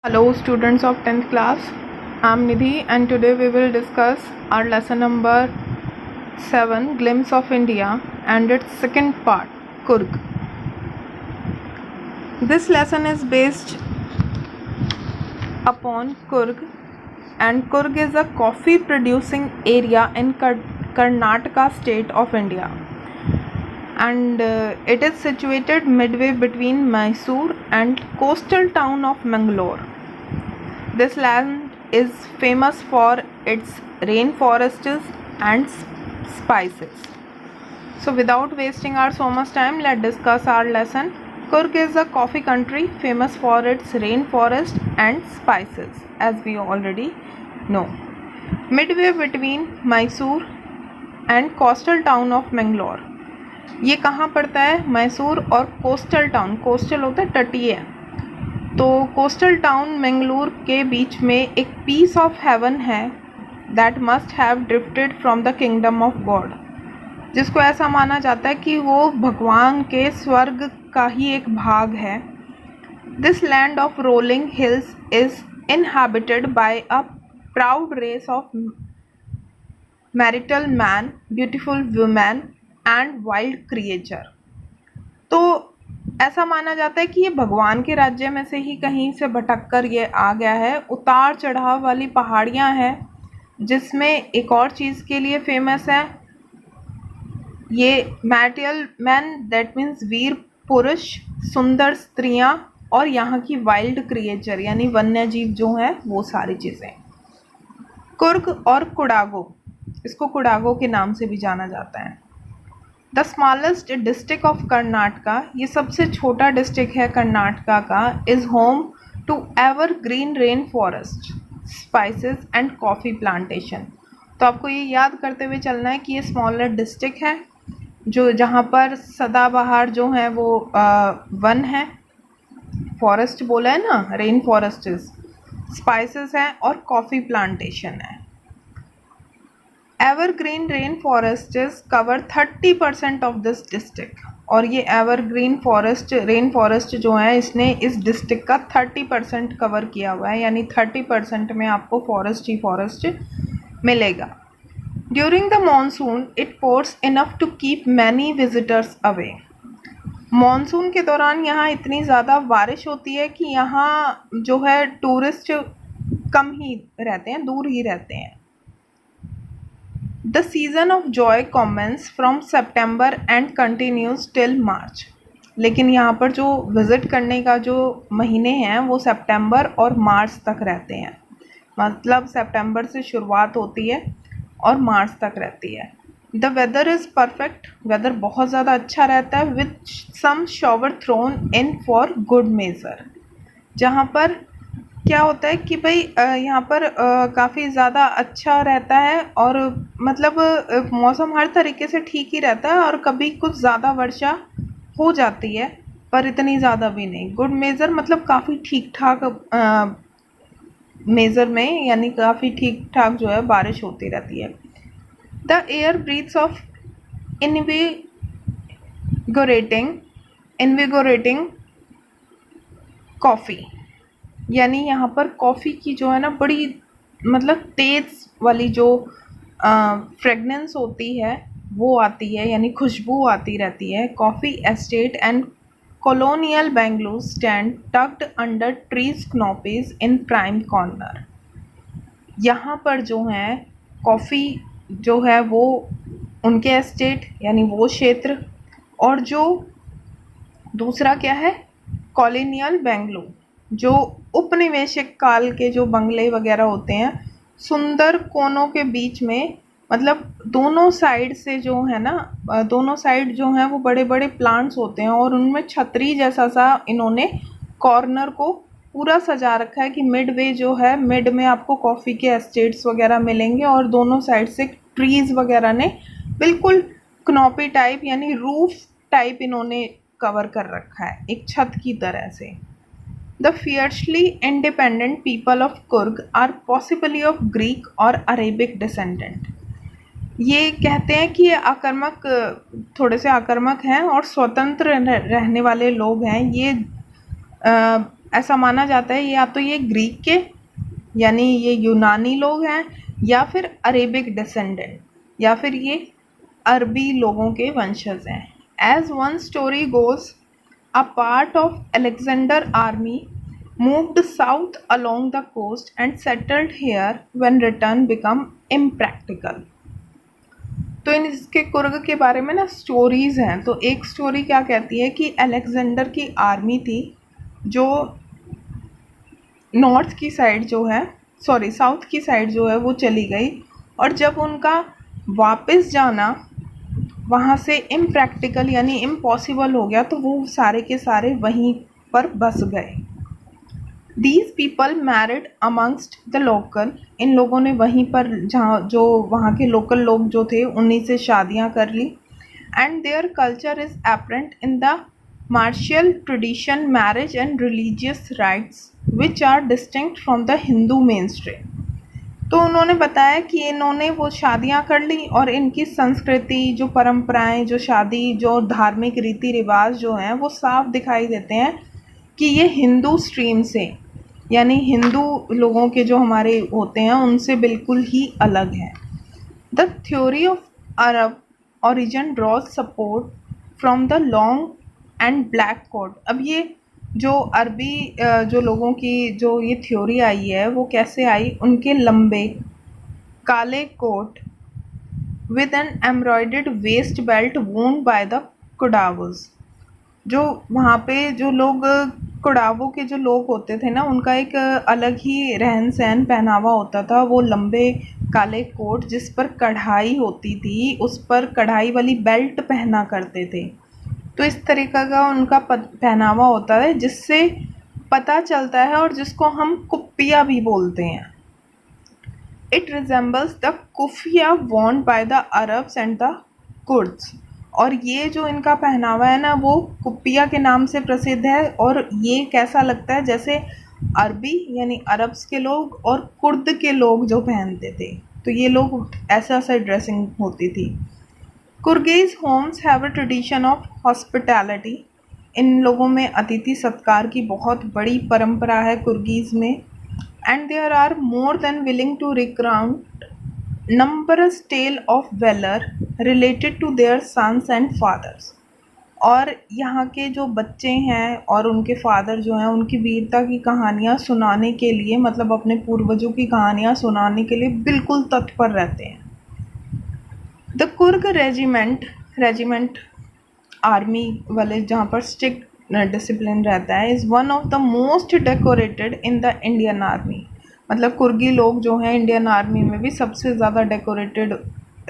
Hello students of 10th class, I am Nidhi and today we will discuss our lesson number 7, Glimpse of India, and its second part, Coorg. This lesson is based upon Coorg, and Coorg is a coffee producing area in Karnataka state of India, and it is situated midway between Mysore and coastal town of Mangalore. This land is famous for its rainforests and spices. So without wasting our so much time, let's discuss our lesson. Coorg is a coffee country famous for its rainforest and spices, as we already know. Midway between Mysore and coastal town of Mangalore. ये कहाँ पड़ता है? मैसूर और coastal town. Coastal होता है तटीय. तो coastal town Mangalore के बीच में एक पीस ऑफ हेवन है that must have drifted from the kingdom of God, जिसको ऐसा माना जाता है कि वो भगवान के स्वर्ग का ही एक भाग है. This land of rolling hills is inhabited by a proud race of martial man, beautiful women and wild creature. तो ऐसा माना जाता है कि ये भगवान के राज्य में से ही कहीं से भटक कर ये आ गया है. उतार चढ़ाव वाली पहाड़ियाँ हैं, जिसमें एक और चीज़ के लिए फेमस है, ये मैरिटल मैन दैट मीन्स वीर पुरुष, सुंदर स्त्रियाँ और यहाँ की वाइल्ड क्रिएचर यानी वन्य जीव जो हैं वो सारी चीज़ें. कुर्ग और कुडागो, इसको कुडागो के नाम से भी जाना जाता है. The smallest district of Karnataka, ये सबसे छोटा डिस्ट्रिक्ट है कर्नाटका का, is home to evergreen rain forest, spices and coffee plantation. तो आपको ये याद करते हुए चलना है कि ये स्मॉलर डिस्ट्रिक्ट है जो जहाँ पर सदाबहार जो है वो वन है, फॉरेस्ट बोला है ना, रेन फॉरेस्ट, स्पाइसेस हैं और कॉफ़ी प्लांटेशन है. Evergreen rain forests cover 30% of this district. और ये एवरग्रीन फॉरेस्ट, रेन फॉरेस्ट जो है, इसने इस डिस्ट्रिक्ट का 30% कवर किया हुआ है, यानी 30% में आपको फॉरेस्ट ही फॉरेस्ट मिलेगा. During the monsoon it pours enough to keep many visitors away. Monsoon के दौरान यहाँ इतनी ज़्यादा बारिश होती है कि यहाँ जो है टूरिस्ट कम ही रहते हैं, दूर ही रहते हैं. The season of joy commences from September and continues till March. लेकिन यहाँ पर जो विज़िट करने का जो महीने हैं वो सितंबर और मार्च तक रहते हैं. मतलब सितंबर से शुरुआत होती है और मार्च तक रहती है. The weather is perfect, weather बहुत ज़्यादा अच्छा रहता है, with some shower thrown in for good measure. जहाँ पर क्या होता है कि भाई यहाँ पर काफ़ी ज़्यादा अच्छा रहता है और मतलब मौसम हर तरीके से ठीक ही रहता है, और कभी कुछ ज़्यादा वर्षा हो जाती है पर इतनी ज़्यादा भी नहीं. गुड मेज़र मतलब काफ़ी ठीक ठाक मेज़र में, यानी काफ़ी ठीक ठाक जो है बारिश होती रहती है. The air breathes of invigorating coffee, यानी यहाँ पर कॉफ़ी की जो है ना बड़ी मतलब तेज़ वाली जो फ्रेगनेंस होती है वो आती है, यानी खुशबू आती रहती है. Coffee estate and colonial Bengaluru stand tucked under trees canopies in prime corner. यहाँ पर जो है कॉफ़ी जो है वो उनके एस्टेट यानी वो क्षेत्र, और जो दूसरा क्या है कॉलोनियल बेंगलुरु, जो उपनिवेशिक काल के जो बंगले वगैरह होते हैं सुंदर कोनों के बीच में, मतलब दोनों साइड से जो है ना, दोनों साइड जो हैं वो बड़े बड़े प्लांट्स होते हैं और उनमें छतरी जैसा सा इन्होंने कॉर्नर को पूरा सजा रखा है कि मिड वे जो है, मिड में आपको कॉफ़ी के एस्टेट्स वगैरह मिलेंगे और दोनों साइड से ट्रीज़ वगैरह ने बिल्कुल कनॉपी टाइप यानी रूफ टाइप इन्होंने कवर कर रखा है एक छत की तरह से. The fiercely independent people of Coorg are possibly of Greek or Arabic descent. ये कहते हैं कि ये आक्रामक, थोड़े से आक्रामक हैं और स्वतंत्र रहने वाले लोग हैं. ये ऐसा माना जाता है या तो ये ग्रीक के यानी ये यूनानी लोग हैं, या फिर अरेबिक डिसेंडेंट, या फिर ये अरबी लोगों के वंशज हैं। As one story goes, a part of Alexander army moved south along the coast and settled here when return become impractical। तो इन इसके कुर्ग के बारे में ना स्टोरीज हैं। तो एक स्टोरी क्या कहती है कि अलेक्जेंडर की आर्मी थी जो नॉर्थ की साइड जो है, सॉरी साउथ की साइड जो है वो चली गई, और जब उनका वापस जाना वहाँ से इम्प्रैक्टिकल यानी इम्पॉसिबल हो गया, तो वो सारे के सारे वहीं पर बस गए। These people married amongst the local, इन लोगों ने वहीं पर जहाँ जो वहाँ के लोकल लोग जो थे उन्हीं से शादियाँ कर ली। And their culture is apparent in the martial tradition, marriage and religious rites which are distinct from the Hindu mainstream। तो उन्होंने बताया कि इन्होंने वो शादियाँ कर ली और इनकी संस्कृति जो परंपराएं जो शादी जो धार्मिक रीति रिवाज जो हैं वो साफ दिखाई देते हैं कि ये हिंदू स्ट्रीम से यानी हिंदू लोगों के जो हमारे होते हैं उनसे बिल्कुल ही अलग है। The theory of Arab origin draws support from the long and black coat. अब ये जो अरबी जो लोगों की जो ये थ्योरी आई है वो कैसे आई, उनके लंबे काले coat with an embroidered waist belt worn by the Kodavas. जो वहाँ पे जो लोग कुड़ावों के जो लोग होते थे ना उनका एक अलग ही रहन सहन पहनावा होता था। वो लंबे काले कोट जिस पर कढ़ाई होती थी उस पर कढ़ाई वाली बेल्ट पहना करते थे। तो इस तरीक़ा का उनका पहनावा होता है जिससे पता चलता है और जिसको हम कुप्पिया भी बोलते हैं। It resembles the keffiyeh Warne by the Arabs and the Kurds. और ये जो इनका पहनावा है ना वो कुप्पिया के नाम से प्रसिद्ध है, और ये कैसा लगता है जैसे अरबी यानी अरब्स के लोग और कुर्द के लोग जो पहनते थे, तो ये लोग ऐसा ड्रेसिंग होती थी। Coorgis homes have a tradition of hospitality. इन लोगों में अतिथि सत्कार की बहुत बड़ी परंपरा है कुर्गीज में। And there are more than willing to recount numerous tale of valor related to their sons and fathers। और यहाँ के जो बच्चे हैं और उनके फादर जो हैं उनकी वीरता की कहानियाँ सुनाने के लिए, मतलब अपने पूर्वजों की कहानियाँ सुनाने के लिए बिल्कुल तत्पर रहते हैं। द कुर्ग रेजिमेंट आर्मी वाले जहाँ पर स्ट्रिक्ट डिसिप्लिन रहता है, is one of the most decorated in the Indian army. मतलब कुर्गी लोग जो हैं इंडियन आर्मी में भी सबसे ज़्यादा डेकोरेटेड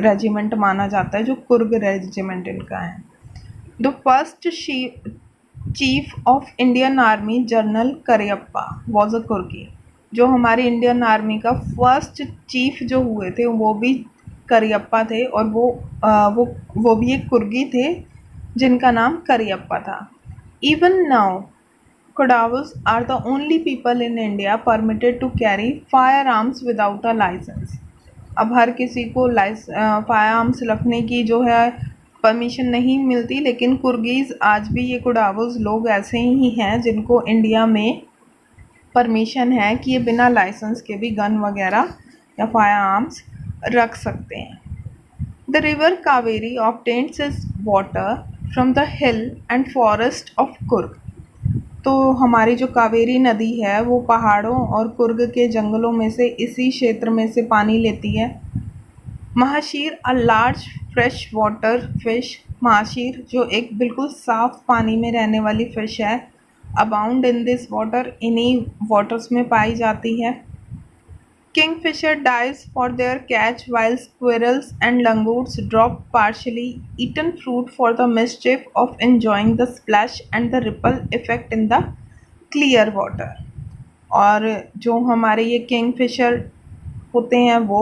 रेजिमेंट माना जाता है जो कुर्ग रेजिमेंट इनका है। The first chief of Indian army general Cariappa was a Coorgi. जो हमारी इंडियन आर्मी का फर्स्ट चीफ जो हुए थे वो भी करियप्पा थे, और वो भी एक कुर्गी थे जिनका नाम करियप्पा था। Even now Kodavas are the only people in India permitted to carry firearms without a license। अब हर किसी को फायर आर्म्स रखने की जो है परमिशन नहीं मिलती, लेकिन कुर्गीज़ आज भी ये कुडावस लोग ऐसे ही हैं जिनको इंडिया में परमिशन है कि ये बिना लाइसेंस के भी गन वगैरह या फायर आर्म्स रख सकते हैं। The river Kaveri obtains it's water from the hill and forest of Coorg. तो हमारी जो कावेरी नदी है वो पहाड़ों और कुर्ग के जंगलों में से इसी क्षेत्र में से पानी लेती है। Mahseer a large fresh water fish. Mahseer जो एक बिल्कुल साफ़ पानी में रहने वाली फ़िश है, अबाउंड इन दिस वाटर, इन्हीं वाटर्स में पाई जाती है। Kingfisher dives for their catch while squirrels and langurs drop partially eaten fruit for the mischief of enjoying the splash and the ripple effect in the clear water। और जो हमारे ये Kingfisher होते हैं वो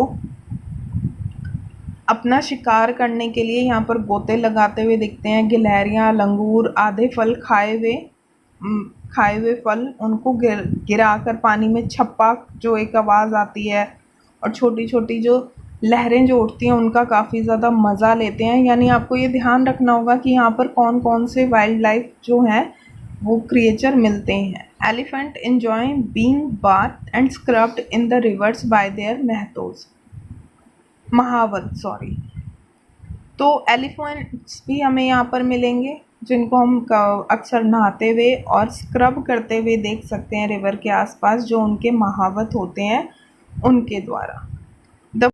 अपना शिकार करने के लिए यहाँ पर गोते लगाते हुए दिखते हैं। गिलहरियाँ, लंगूर आधे फल खाए हुए फल उनको गिरा कर पानी में छप्पा जो एक आवाज़ आती है, और छोटी छोटी जो लहरें जो उठती हैं उनका काफ़ी ज़्यादा मज़ा लेते हैं। यानी आपको ये ध्यान रखना होगा कि यहाँ पर कौन कौन से वाइल्ड लाइफ जो हैं वो क्रिएचर मिलते हैं। Elephant enjoy being bath and scrubbed in the rivers by their mahouts, महावत सॉरी। तो एलिफेंट्स भी हमें यहाँ पर मिलेंगे, जिनको हम अक्सर नहाते हुए और स्क्रब करते हुए देख सकते हैं रिवर के आसपास, जो उनके महावत होते हैं उनके द्वारा।